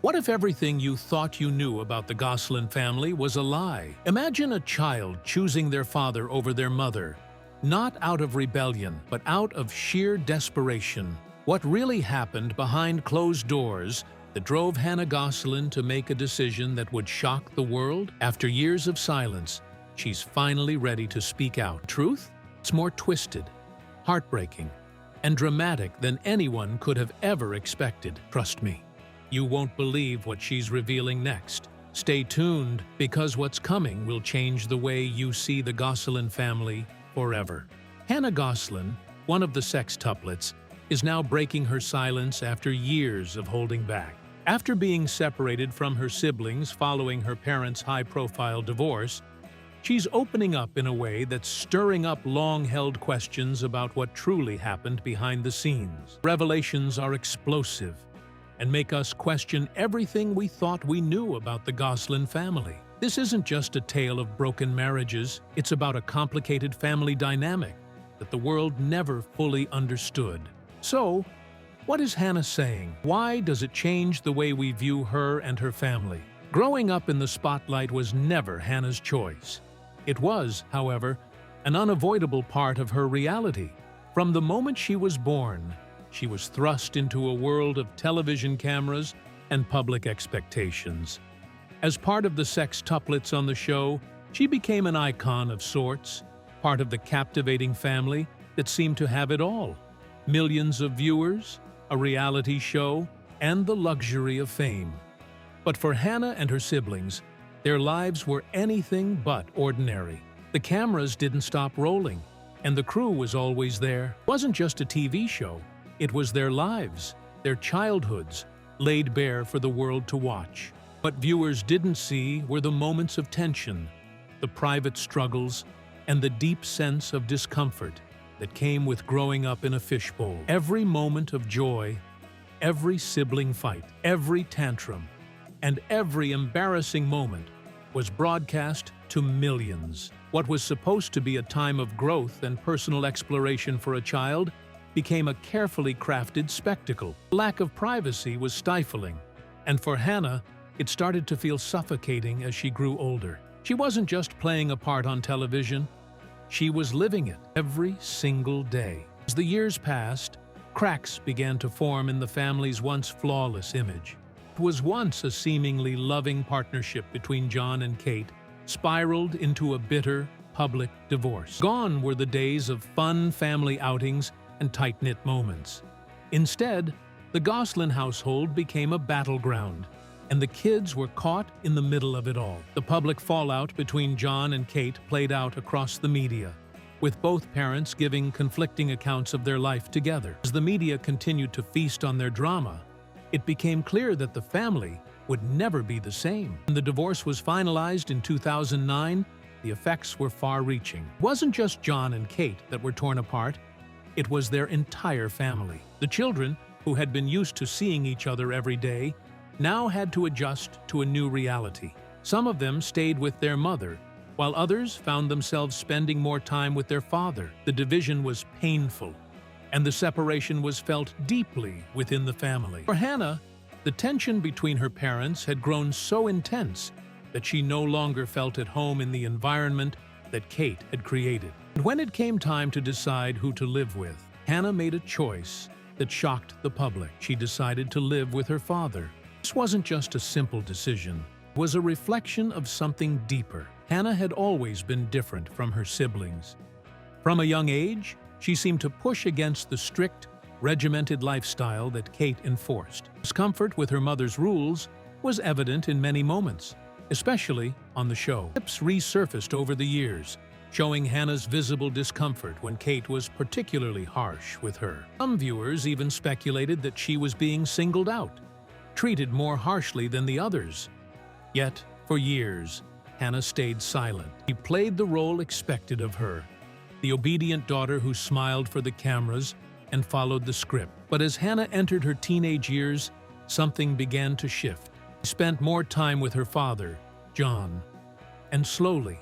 What if everything you thought you knew about the Gosselin family was a lie? Imagine a child choosing their father over their mother, not out of rebellion, but out of sheer desperation. What really happened behind closed doors that drove Hannah Gosselin to make a decision that would shock the world? After years of silence, she's finally ready to speak out. Truth? It's more twisted, heartbreaking, and dramatic than anyone could have ever expected. Trust me, you won't believe what she's revealing next. Stay tuned, because what's coming will change the way you see the Gosselin family forever. Hannah Gosselin, one of the sextuplets, is now breaking her silence after years of holding back. After being separated from her siblings following her parents' high-profile divorce, she's opening up in a way that's stirring up long-held questions about what truly happened behind the scenes. Revelations are explosive and make us question everything we thought we knew about the Gosselin family. This isn't just a tale of broken marriages, it's about a complicated family dynamic that the world never fully understood. So, what is Hannah saying? Why does it change the way we view her and her family? Growing up in the spotlight was never Hannah's choice. It was, however, an unavoidable part of her reality. From the moment she was born, she was thrust into a world of television cameras and public expectations. As part of the sextuplets on the show, she became an icon of sorts, part of the captivating family that seemed to have it all. Millions of viewers, a reality show, and the luxury of fame. But for Hannah and her siblings, their lives were anything but ordinary. The cameras didn't stop rolling, and the crew was always there. It wasn't just a TV show, it was their lives, their childhoods, laid bare for the world to watch. What viewers didn't see were the moments of tension, the private struggles, and the deep sense of discomfort that came with growing up in a fishbowl. Every moment of joy, every sibling fight, every tantrum, and every embarrassing moment was broadcast to millions. What was supposed to be a time of growth and personal exploration for a child became a carefully crafted spectacle. The lack of privacy was stifling, and for Hannah, it started to feel suffocating as she grew older. She wasn't just playing a part on television, she was living it every single day. As the years passed, cracks began to form in the family's once flawless image. What was once a seemingly loving partnership between Jon and Kate spiraled into a bitter, public divorce. Gone were the days of fun family outings and tight-knit moments. Instead, the Gosselin household became a battleground, and the kids were caught in the middle of it all. The public fallout between Jon and Kate played out across the media, with both parents giving conflicting accounts of their life together. As the media continued to feast on their drama, it became clear that the family would never be the same. When the divorce was finalized in 2009, the effects were far-reaching. It wasn't just Jon and Kate that were torn apart, it was their entire family. The children, who had been used to seeing each other every day, now had to adjust to a new reality. Some of them stayed with their mother, while others found themselves spending more time with their father. The division was painful, and the separation was felt deeply within the family. For Hannah, the tension between her parents had grown so intense that she no longer felt at home in the environment that Kate had created. And when it came time to decide who to live with, Hannah made a choice that shocked the public. She decided to live with her father. This wasn't just a simple decision. It was a reflection of something deeper. Hannah had always been different from her siblings. From a young age, she seemed to push against the strict, regimented lifestyle that Kate enforced. Discomfort with her mother's rules was evident in many moments, especially on the show. Clips resurfaced over the years, showing Hannah's visible discomfort when Kate was particularly harsh with her. Some viewers even speculated that she was being singled out, treated more harshly than the others. Yet, for years, Hannah stayed silent. She played the role expected of her, the obedient daughter who smiled for the cameras and followed the script. But as Hannah entered her teenage years, something began to shift. She spent more time with her father, Jon, and slowly,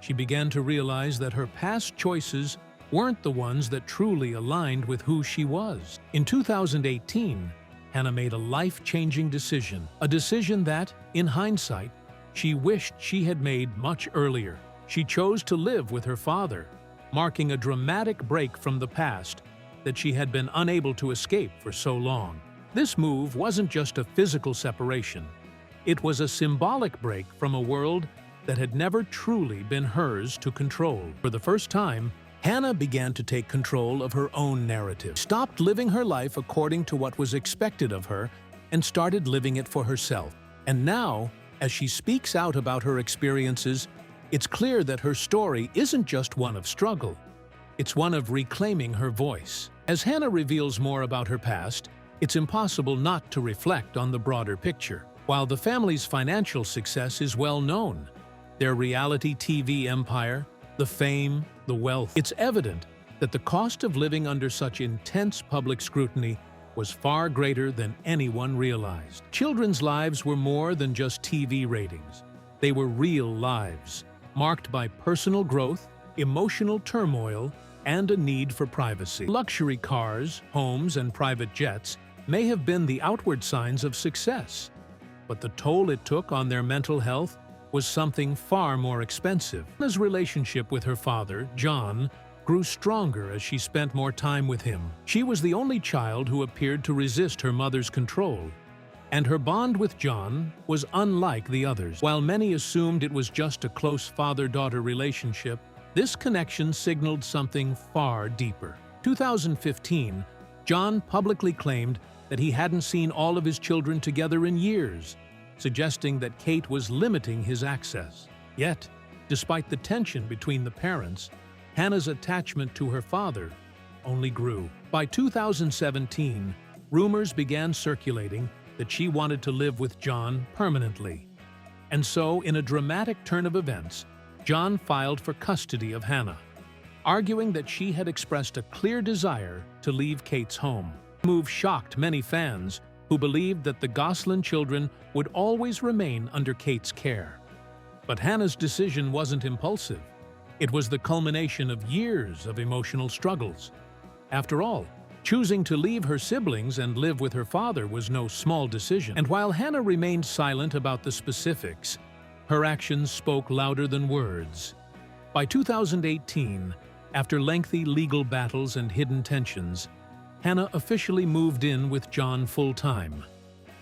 she began to realize that her past choices weren't the ones that truly aligned with who she was. In 2018, Hannah made a life-changing decision, a decision that, in hindsight, she wished she had made much earlier. She chose to live with her father, marking a dramatic break from the past that she had been unable to escape for so long. This move wasn't just a physical separation. It was a symbolic break from a world that had never truly been hers to control. For the first time, Hannah began to take control of her own narrative, stopped living her life according to what was expected of her, and started living it for herself. And now, as she speaks out about her experiences, it's clear that her story isn't just one of struggle. It's one of reclaiming her voice. As Hannah reveals more about her past, it's impossible not to reflect on the broader picture. While the family's financial success is well known, their reality TV empire, the fame, the wealth, it's evident that the cost of living under such intense public scrutiny was far greater than anyone realized. Children's lives were more than just TV ratings. They were real lives, marked by personal growth, emotional turmoil, and a need for privacy. Luxury cars, homes, and private jets may have been the outward signs of success, but the toll it took on their mental health was something far more expensive. Hannah's relationship with her father, Jon, grew stronger as she spent more time with him. She was the only child who appeared to resist her mother's control, and her bond with Jon was unlike the others. While many assumed it was just a close father-daughter relationship, this connection signaled something far deeper. In 2015, Jon publicly claimed that he hadn't seen all of his children together in years, suggesting that Kate was limiting his access. Yet, despite the tension between the parents, Hannah's attachment to her father only grew. By 2017, rumors began circulating that she wanted to live with Jon permanently. And so, in a dramatic turn of events, Jon filed for custody of Hannah, arguing that she had expressed a clear desire to leave Kate's home. The move shocked many fans who believed that the Gosselin children would always remain under Kate's care. But Hannah's decision wasn't impulsive. It was the culmination of years of emotional struggles. After all, choosing to leave her siblings and live with her father was no small decision. And while Hannah remained silent about the specifics, her actions spoke louder than words. By 2018, after lengthy legal battles and hidden tensions, Hannah officially moved in with Jon full-time,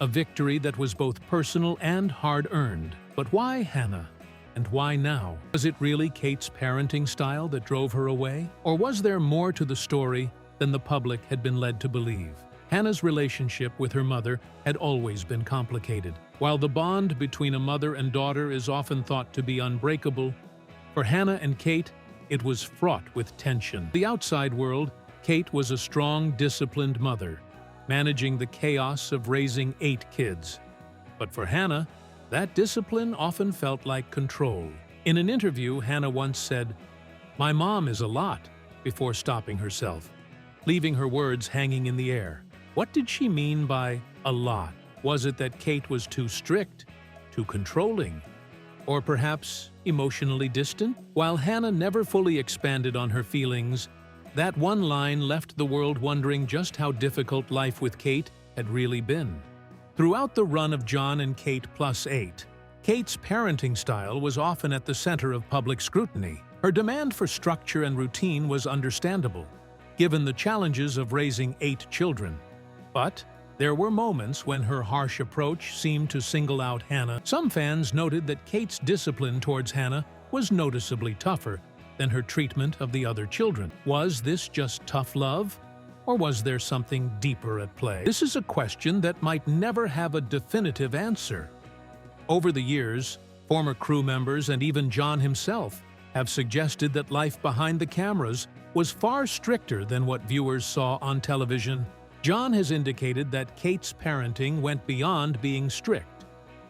a victory that was both personal and hard-earned. But why Hannah? And why now? Was it really Kate's parenting style that drove her away? Or was there more to the story than the public had been led to believe? Hannah's relationship with her mother had always been complicated. While the bond between a mother and daughter is often thought to be unbreakable, for Hannah and Kate, it was fraught with tension. The outside world, Kate was a strong, disciplined mother, managing the chaos of raising 8 kids. But for Hannah, that discipline often felt like control. In an interview, Hannah once said, "My mom is a lot," before stopping herself, leaving her words hanging in the air. What did she mean by a lot? Was it that Kate was too strict, too controlling, or perhaps emotionally distant? While Hannah never fully expanded on her feelings, that one line left the world wondering just how difficult life with Kate had really been. Throughout the run of Jon and Kate Plus 8, Kate's parenting style was often at the center of public scrutiny. Her demand for structure and routine was understandable, given the challenges of raising 8 children. But there were moments when her harsh approach seemed to single out Hannah. Some fans noted that Kate's discipline towards Hannah was noticeably tougher than her treatment of the other children. Was this just tough love? Or was there something deeper at play? This is a question that might never have a definitive answer. Over the years, former crew members and even Jon himself have suggested that life behind the cameras was far stricter than what viewers saw on television. Jon has indicated that Kate's parenting went beyond being strict.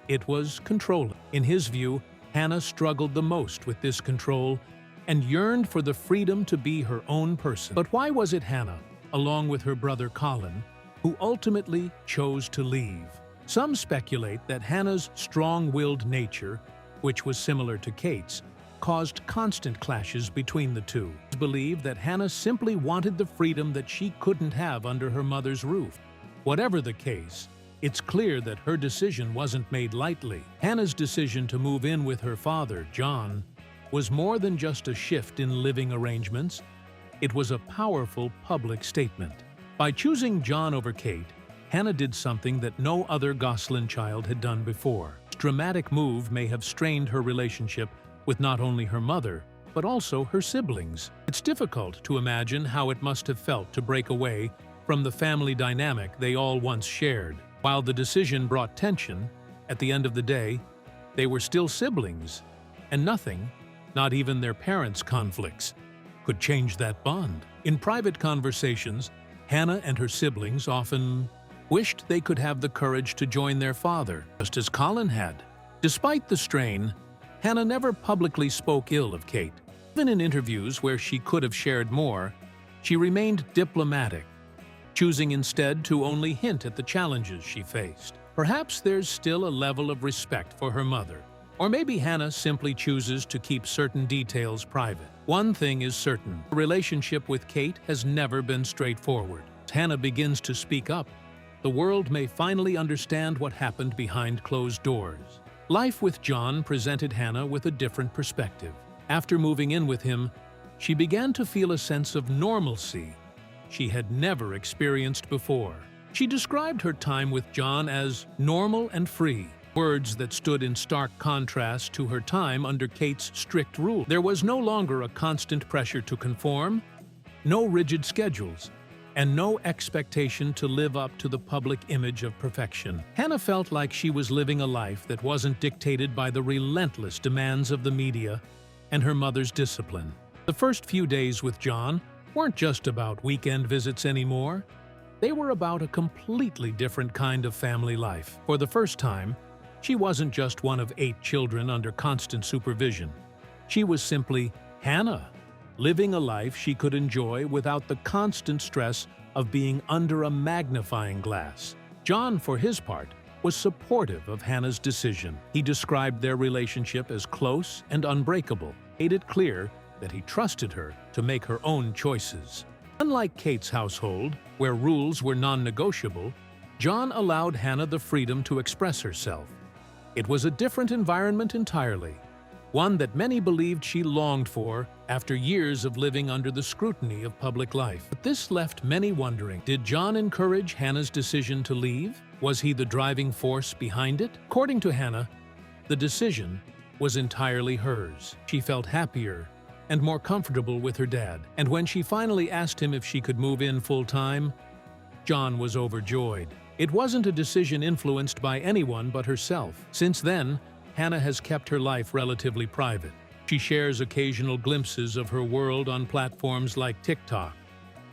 It was controlling. In his view, Hannah struggled the most with this control and yearned for the freedom to be her own person. But why was it Hannah, along with her brother Colin, who ultimately chose to leave? Some speculate that Hannah's strong-willed nature, which was similar to Kate's, caused constant clashes between the two. It's believed that Hannah simply wanted the freedom that she couldn't have under her mother's roof. Whatever the case, it's clear that her decision wasn't made lightly. Hannah's decision to move in with her father, Jon, was more than just a shift in living arrangements. It was a powerful public statement. By choosing Jon over Kate, Hannah did something that no other Gosselin child had done before. This dramatic move may have strained her relationship with not only her mother, but also her siblings. It's difficult to imagine how it must have felt to break away from the family dynamic they all once shared. While the decision brought tension, at the end of the day, they were still siblings, and nothing, not even their parents' conflicts, could change that bond. In private conversations, Hannah and her siblings often wished they could have the courage to join their father, just as Colin had. Despite the strain, Hannah never publicly spoke ill of Kate. Even in interviews where she could have shared more, she remained diplomatic, choosing instead to only hint at the challenges she faced. Perhaps there's still a level of respect for her mother, or maybe Hannah simply chooses to keep certain details private. One thing is certain: the relationship with Kate has never been straightforward. As Hannah begins to speak up, the world may finally understand what happened behind closed doors. Life with Jon presented Hannah with a different perspective. After moving in with him, she began to feel a sense of normalcy she had never experienced before. She described her time with Jon as normal and free, words that stood in stark contrast to her time under Kate's strict rule. There was no longer a constant pressure to conform, no rigid schedules, and no expectation to live up to the public image of perfection. Hannah felt like she was living a life that wasn't dictated by the relentless demands of the media and her mother's discipline. The first few days with Jon weren't just about weekend visits anymore. They were about a completely different kind of family life. For the first time, she wasn't just one of 8 children under constant supervision. She was simply Hannah, living a life she could enjoy without the constant stress of being under a magnifying glass. Jon, for his part, was supportive of Hannah's decision. He described their relationship as close and unbreakable, made it clear that he trusted her to make her own choices. Unlike Kate's household, where rules were non-negotiable, Jon allowed Hannah the freedom to express herself. It was a different environment entirely, one that many believed she longed for after years of living under the scrutiny of public life. But this left many wondering, did Jon encourage Hannah's decision to leave? Was he the driving force behind it? According to Hannah, the decision was entirely hers. She felt happier and more comfortable with her dad, and when she finally asked him if she could move in full-time, Jon was overjoyed. It wasn't a decision influenced by anyone but herself. Since then, Hannah has kept her life relatively private. She shares occasional glimpses of her world on platforms like TikTok,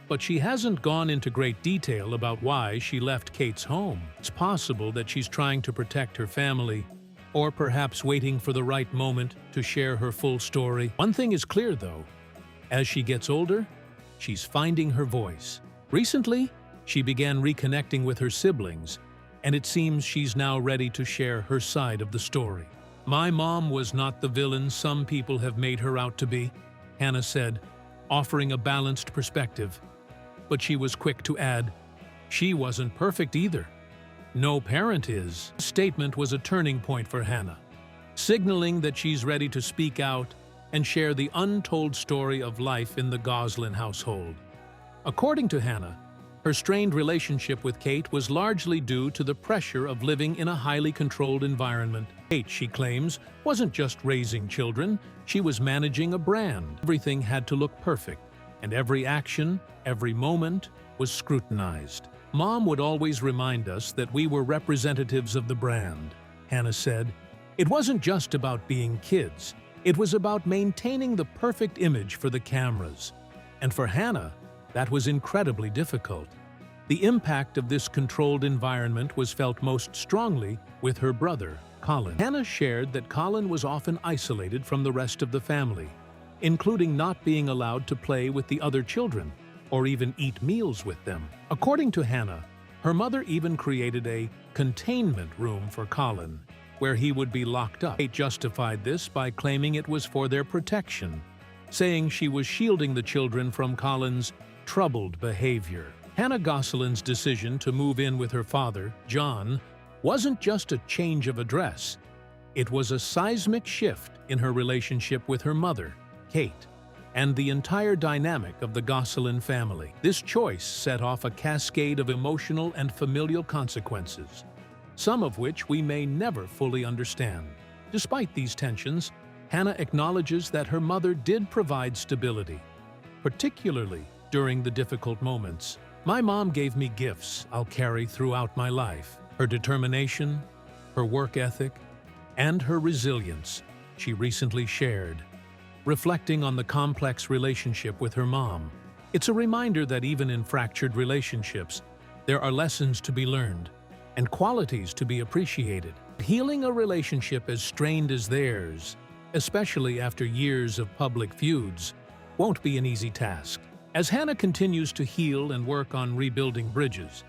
but she hasn't gone into great detail about why she left Kate's home. It's possible that she's trying to protect her family, or perhaps waiting for the right moment to share her full story. One thing is clear, though. As she gets older, she's finding her voice. Recently, she began reconnecting with her siblings, and it seems she's now ready to share her side of the story. "My mom was not the villain some people have made her out to be," Hannah said, offering a balanced perspective. But she was quick to add, she wasn't perfect either. No parent is. This statement was a turning point for Hannah, signaling that she's ready to speak out and share the untold story of life in the Gosselin household. According to Hannah, her strained relationship with Kate was largely due to the pressure of living in a highly controlled environment. Kate, she claims, wasn't just raising children, she was managing a brand. Everything had to look perfect, and every action, every moment, was scrutinized. "Mom would always remind us that we were representatives of the brand," Hannah said. "It wasn't just about being kids, it was about maintaining the perfect image for the cameras." And for Hannah, that was incredibly difficult. The impact of this controlled environment was felt most strongly with her brother, Colin. Hannah shared that Colin was often isolated from the rest of the family, including not being allowed to play with the other children or even eat meals with them. According to Hannah, her mother even created a containment room for Colin, where he would be locked up. Kate justified this by claiming it was for their protection, saying she was shielding the children from Colin's troubled behavior. Hannah Gosselin's decision to move in with her father, Jon, wasn't just a change of address. It was a seismic shift in her relationship with her mother, Kate, and the entire dynamic of the Gosselin family. This choice set off a cascade of emotional and familial consequences, some of which we may never fully understand. Despite these tensions, Hannah acknowledges that her mother did provide stability, particularly during the difficult moments. "My mom gave me gifts I'll carry throughout my life. Her determination, her work ethic, and her resilience," she recently shared, reflecting on the complex relationship with her mom. It's a reminder that even in fractured relationships, there are lessons to be learned and qualities to be appreciated. Healing a relationship as strained as theirs, especially after years of public feuds, won't be an easy task. As Hannah continues to heal and work on rebuilding bridges,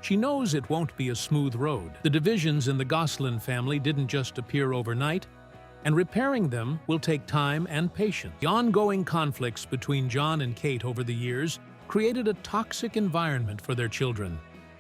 she knows it won't be a smooth road. The divisions in the Gosselin family didn't just appear overnight, and repairing them will take time and patience. The ongoing conflicts between Jon and Kate over the years created a toxic environment for their children,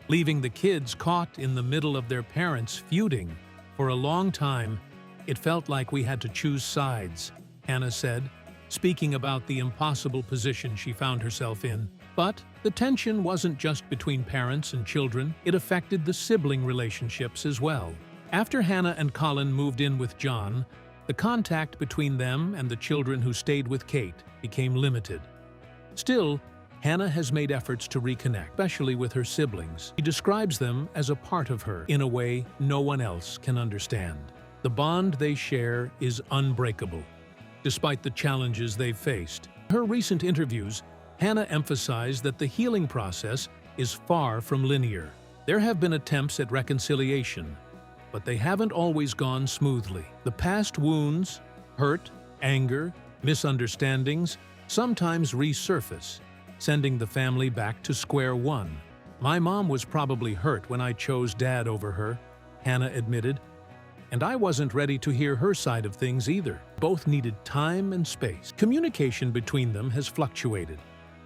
leaving the kids caught in the middle of their parents feuding. "For a long time, it felt like we had to choose sides," Hannah said, speaking about the impossible position she found herself in. But the tension wasn't just between parents and children, it affected the sibling relationships as well. After Hannah and Colin moved in with Jon, the contact between them and the children who stayed with Kate became limited. Still, Hannah has made efforts to reconnect, especially with her siblings. She describes them as a part of her in a way no one else can understand. The bond they share is unbreakable, despite the challenges they've faced. In her recent interviews, Hannah emphasized that the healing process is far from linear. There have been attempts at reconciliation, but they haven't always gone smoothly. The past wounds, hurt, anger, misunderstandings sometimes resurface, sending the family back to square one. "My mom was probably hurt when I chose Dad over her," Hannah admitted, "and I wasn't ready to hear her side of things either." Both needed time and space. Communication between them has fluctuated,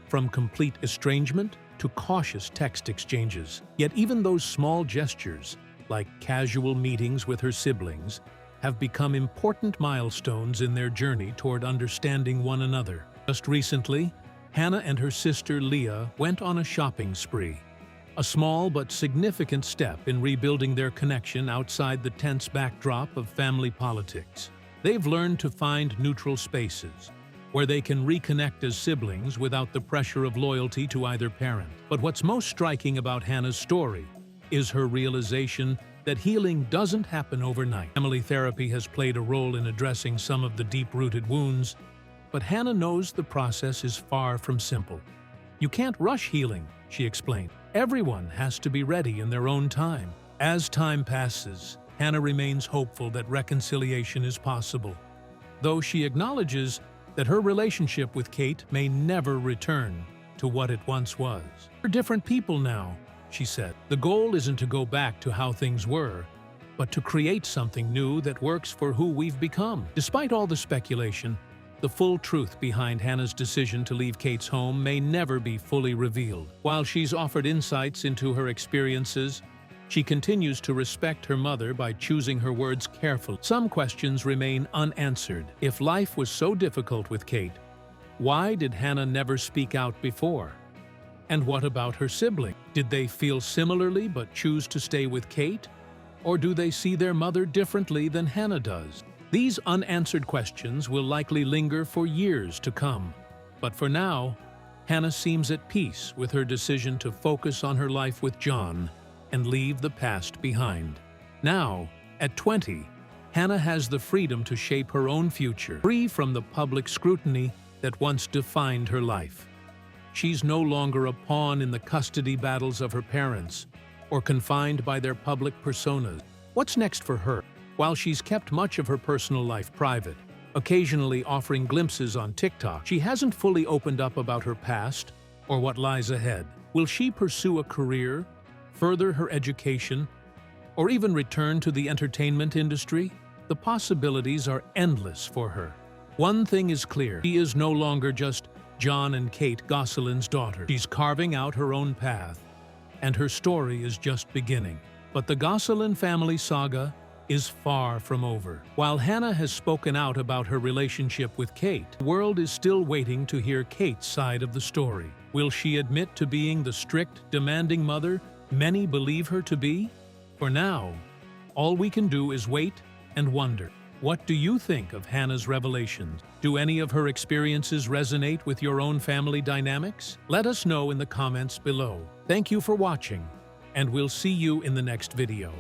from complete estrangement to cautious text exchanges. Yet even those small gestures, like casual meetings with her siblings, have become important milestones in their journey toward understanding one another. Just recently, Hannah and her sister Leah went on a shopping spree, a small but significant step in rebuilding their connection outside the tense backdrop of family politics. They've learned to find neutral spaces, where they can reconnect as siblings without the pressure of loyalty to either parent. But what's most striking about Hannah's story is her realization that healing doesn't happen overnight. Family therapy has played a role in addressing some of the deep-rooted wounds, but Hannah knows the process is far from simple. "You can't rush healing," she explained. "Everyone has to be ready in their own time." As time passes, Hannah remains hopeful that reconciliation is possible, though she acknowledges that her relationship with Kate may never return to what it once was. "We're different people now," she said. "The goal isn't to go back to how things were, but to create something new that works for who we've become." Despite all the speculation, the full truth behind Hannah's decision to leave Kate's home may never be fully revealed. While she's offered insights into her experiences, she continues to respect her mother by choosing her words carefully. Some questions remain unanswered. If life was so difficult with Kate, why did Hannah never speak out before? And what about her sibling? Did they feel similarly but choose to stay with Kate? Or do they see their mother differently than Hannah does? These unanswered questions will likely linger for years to come. But for now, Hannah seems at peace with her decision to focus on her life with Jon and leave the past behind. Now, at 20, Hannah has the freedom to shape her own future, free from the public scrutiny that once defined her life. She's no longer a pawn in the custody battles of her parents, or confined by their public personas. What's next for her? While she's kept much of her personal life private, occasionally offering glimpses on TikTok, she hasn't fully opened up about her past or what lies ahead. Will she pursue a career, further her education, or even return to the entertainment industry? The possibilities are endless for her. One thing is clear: she is no longer just Jon and Kate Gosselin's daughter. She's carving out her own path, and her story is just beginning. But the Gosselin family saga is far from over. While Hannah has spoken out about her relationship with Kate, the world is still waiting to hear Kate's side of the story. Will she admit to being the strict, demanding mother many believe her to be? For now, all we can do is wait and wonder. What do you think of Hannah's revelations? Do any of her experiences resonate with your own family dynamics? Let us know in the comments below. Thank you for watching, and we'll see you in the next video.